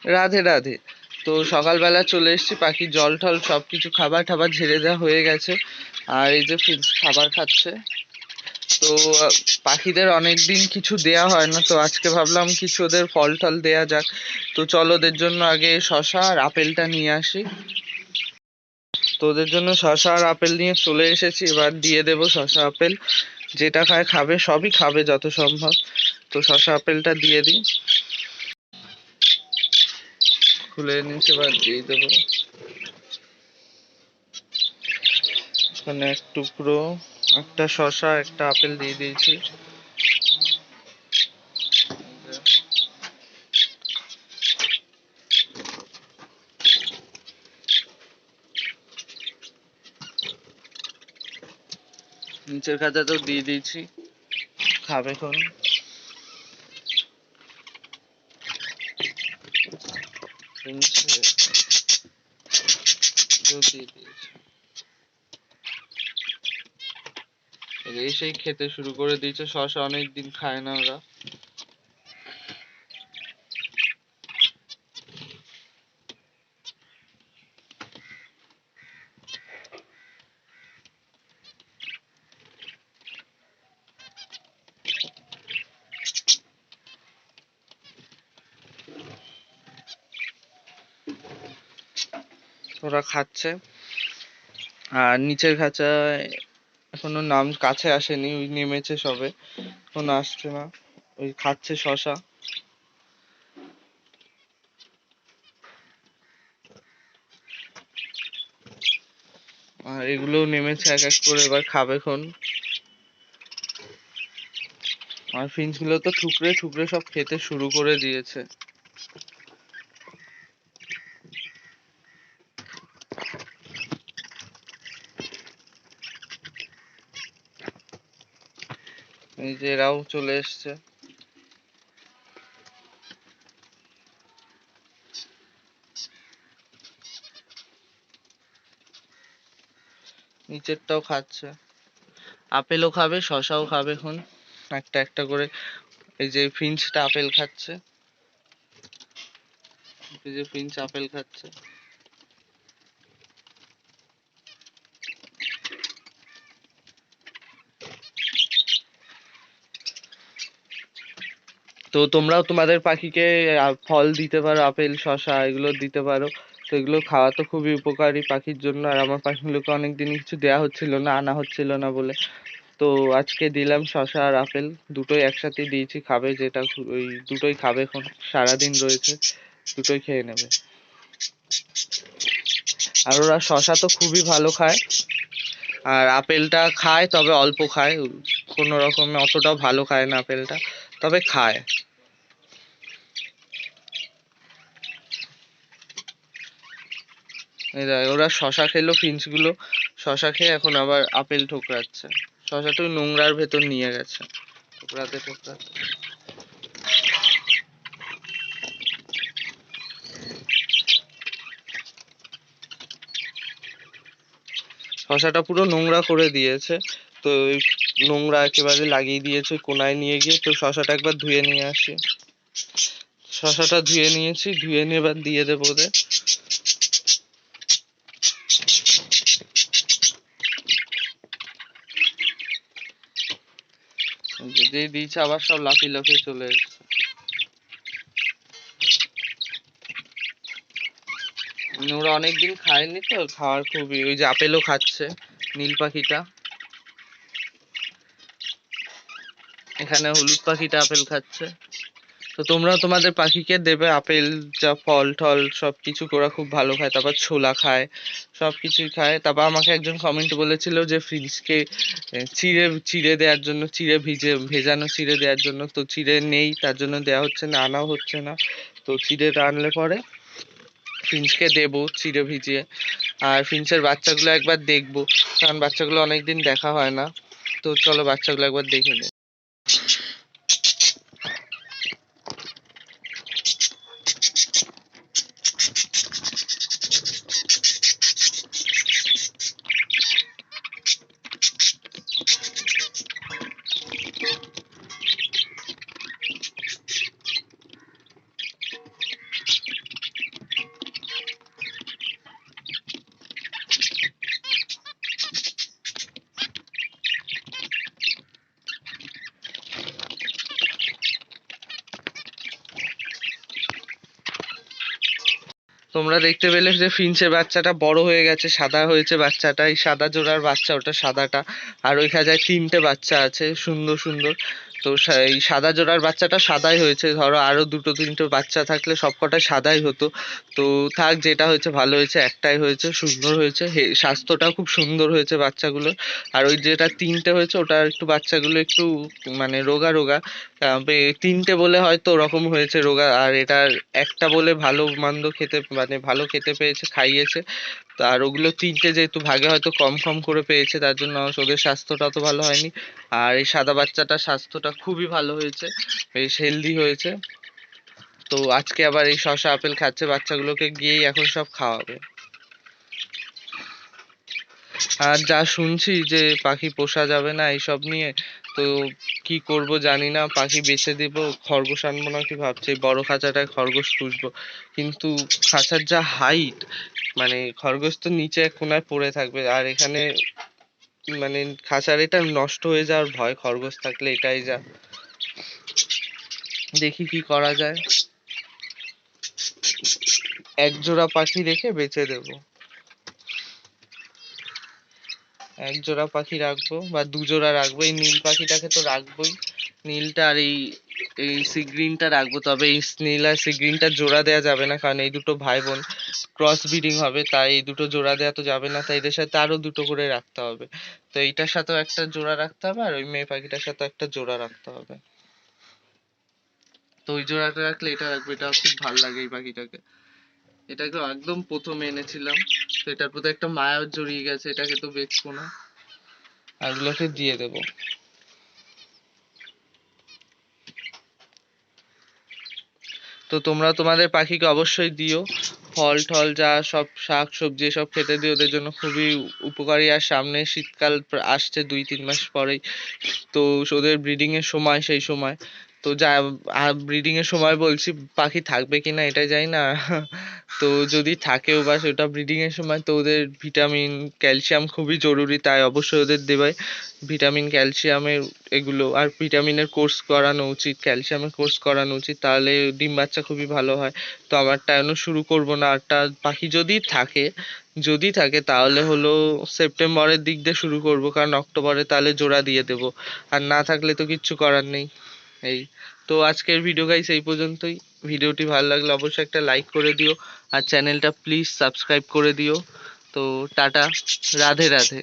রাধে রাধে। তো সকালবেলা চলে এসেছি, পাখির জল টল সবকিছু খাবার টাবার ঝেড়ে দেওয়া হয়ে গেছে। আর এই যে ফিন্স খাবার খাচ্ছে। তো পাখিদের অনেকদিন কিছু দেয়া হয় না, তো আজকে ভাবলাম কিছু ওদের ফল টল দেয়া যাক। তো চলো ওদের জন্য আগে শশা আর আপেলটা নিয়ে আসি। তো ওদের জন্য শশা আর আপেল নিয়ে চলে এসেছি, এবার দিয়ে দেবো শশা আপেল। যেটা খায় খাবে, সবই খাবে যত সম্ভব। তো শশা আপেলটা দিয়ে দিই। খুলে নিচে এবার দিয়ে দেবো। এখানে এক টুকরো, একটা শশা একটা আপেল দিয়ে দিয়েছি। নিচের খাতাতেও দিয়ে দিয়েছি, খাবে এখন। দিয়ে দিয়েছি, এসেই খেতে শুরু করে দিয়েছে। শশা অনেকদিন খায় না ওরা। ওরা খাচ্ছে। আর নিচের খাঁচায় এখনো নাম কাছে আসেনি, ওই নেমেছে সবে, এখন আসছে না। ওই খাচ্ছে শশা। আর এগুলোও নেমেছে এক এক করে, এবার খাবে খন। আর ফিঞ্চ গুলো তো ঠুকরে ঠুকরে সব খেতে শুরু করে দিয়েছে। এই যে এরাও চলে এসছে। নিচেরটাও খাচ্ছে, আপেলও খাবে শশাও খাবে এখন, একটা একটা করে। এই যে ফিঞ্চটা আপেল খাচ্ছে, এই যে ফিঞ্চ আপেল খাচ্ছে। তো তোমরাও তোমাদের পাখিকে ফল দিতে পারো, আপেল শশা এগুলো দিতে পারো। তো এগুলো খাওয়া তো খুবই উপকারী পাখির জন্য। আর আমার পাখিগুলোকে অনেকদিন কিছু দেয়া হচ্ছিল না, আনা হচ্ছিল না বলে, তো আজকে দিলাম শশা আর আপেল। দুটোই একসাথে দিয়েছি, খাবে যেটা ওই দুটোই খাবে এখন। সারাদিন রয়েছে, দুটোই খেয়ে নেবে। আর ওরা শশা তো খুবই ভালো খায়, আর আপেলটা খায় তবে অল্প খায়, কোনো রকমে অতটাও ভালো খায় না আপেলটা, তবে খায়। এই দেখ, ওরা শশা খেলো ফিঞ্চ গুলো, শশা খেয়ে এখন আবার আপেল ঠোকরাচ্ছে। শশাটা ওই নোংরার ভেতর নিয়ে গেছে, ঠোকরাতে ঠোকরাতে। শশাটা পুরো নোংরা করে দিয়েছে। তো ওই নোংরা একেবারে লাগিয়ে দিয়েছে কোনায় নিয়ে গিয়ে। তো শশাটা একবার ধুয়ে নিয়ে আসি। শশাটা ধুয়ে নিয়েছি, ধুয়ে নিয়ে এবার দিয়ে দেবো ওদের। যেই দিয়েছে আবার সব লাফিয়ে লাফিয়ে চলে এসছে। ওরা অনেকদিন খায়নি তো, খাওয়ার খুবই, ওই যে আপেলও খাচ্ছে নীল পাখিটা। এখানে হলুদ পাখিটা আপেল খাচ্ছে। তো তোমরাও তোমাদের পাখিকে দেবে আপেল, যা ফল টল সবকিছু ওরা খুব ভালো খায়। তারপর ছোলা খায়, সবকিছুই খায়। তারপর আমাকে একজন কমেন্ট বলেছিল যে ফ্রিজকে চিড়ে চিড়ে দেওয়ার জন্য, চিড়ে ভেজানো চিড়ে দেওয়ার জন্য। তো চিড়ে নেই, তার জন্য দেওয়া হচ্ছে না, আনাও হচ্ছে না। তো চিড়েটা আনলে পরে ফিঞ্চকে দেবো চিড়ে ভিজিয়ে। আর ফিঞ্চের বাচ্চাগুলো একবার দেখবো, কারণ বাচ্চাগুলো অনেকদিন দেখা হয় না। তো চলো বাচ্চাগুলো একবার দেখে নিই। তোমরা দেখতে পেলে যে ফিঞ্চের বাচ্চাটা বড় হয়ে গেছে, সাদা হয়েছে বাচ্চাটা, এই সাদা জোড়ার বাচ্চা ওটা সাদাটা। আর ওই খাঁচায় 3টে বাচ্চা আছে সুন্দর সুন্দর। তো এই সাদা জোড়ার বাচ্চাটা সাদাই হয়েছে, ধরো আরো 2-3টে বাচ্চা থাকলে সবকটাই সাদাই হতো। তো থাক, যেটা হয়েছে ভালো হয়েছে, একটাই হয়েছে, সুন্দর হয়েছে, স্বাস্থ্যটাও খুব সুন্দর হয়েছে বাচ্চাগুলোর। আর ওই যেটা 3টে হয়েছে ওটা একটু বাচ্চাগুলো একটু মানে রোগা রোগা, 3টে বলে হয়তো ওরকম হয়েছে রোগা, আর এটার একটা বলে ভালো মন্দ খেতে মানে ভালো খেতে পেয়েছে, খাইয়েছে। তো আর ওগুলো 3টে যেহেতু ভাগে হয়তো কম কম করে পেয়েছে, তার জন্য ওদের স্বাস্থ্যটা অত ভালো হয়নি। আর এই সাদা বাচ্চাটার স্বাস্থ্যটা খুবই ভালো হয়েছে, বেশ হেলদি হয়েছে। তো আজকে আবার এই শসা আপেল খাচ্ছে, বাচ্চাগুলোকে গিয়েই এখন সব খাওয়াবে। আর যা শুনছি যে পাখি পোষা যাবে না এইসব নিয়ে, তো কি করব জানি না, পাখি বেচে দেব, খরগোশ আনবো নাকি ভাবছি, বড় খাঁচাটায় খরগোশ পুষবো। কিন্তু খাঁচার যা হাইট, মানে খরগোশ তো নিচে এক কোনায় পড়ে থাকবে, আর এখানে মানে খাঁচার এটা নষ্ট হয়ে যাওয়ার ভয় খরগোশ থাকলে, এটাই যা। দেখি কি করা যায়, এক জোড়া পাখি রেখে বেচে দেবো। এক জোড়া পাখি রাখবো বা 2 জোড়া রাখবো, এই নীল পাখিটাকে তো রাখবোই, নীলটা আর এই সি গ্রিনটা রাখবো। তবে এই নীল আর সি গ্রিনটা জোড়া দেওয়া যাবে না, কারণ এই দুটো ভাই বোন, ক্রস ব্রিডিং হবে, তাই এই দুটো জোড়া দেওয়া তো যাবে না, তাই এদের সাথে আরো 2টো করে রাখতে হবে। তো এইটার সাথেও একটা জোড়া রাখতে হবে, আর ওই মেয়ে পাখিটার সাথে একটা জোড়া রাখতে হবে। তো ওই জোড়াটা রাখলে এটা রাখবো, এটা খুব ভালো লাগে এই পাখিটাকে। এটাকে একদম প্রথমে এনেছিলাম, তো এটার প্রতি একটা মায়া জড়িয়ে গেছে, এটাকে তো বেচবো না, আর ওগুলোকে দিয়ে দেবো। তো তোমরা তোমাদের পাখিকে অবশ্যই দিও, ফল টল যা সব শাক সবজি সব খেতে দিও, ওদের জন্য খুবই উপকারী। আর সামনে শীতকাল আসছে 2-3 মাস পরেই, তো ওদের ব্রিডিং এর সময়, সেই সময় তো যা ব্রিডিং এর সময় বলছি, পাখি থাকবে কিনা এটাই জানি না। তো যদি থাকেও বা সেটা ব্রিডিং এর সময়, তো ওদের ভিটামিন ক্যালসিয়াম খুবই জরুরি, তাই অবশ্যই ওদের দেবে ভিটামিন ক্যালসিয়ামের এগুলো। আর ভিটামিনের কোর্স করানো উচিত, ক্যালসিয়ামের কোর্স করানো উচিত, তাহলে ডিম বাচ্চা খুবই ভালো হয়। তো আমারটা এখনো শুরু করবো না, আরটা পাখি যদি থাকে তাহলে হলো সেপ্টেম্বরের দিক দিয়ে শুরু করব, কারণ অক্টোবরে তাহলে জোড়া দিয়ে দেবো। আর না থাকলে তো কিচ্ছু করার নেই। এই তো আজকের ভিডিও গাইস এই পর্যন্তই। ভিডিওটি ভালো লাগলে অবশ্যই একটা লাইক করে দিও, আর চ্যানেলটা প্লিজ সাবস্ক্রাইব করে দিও। তো টাটা, রাধে রাধে।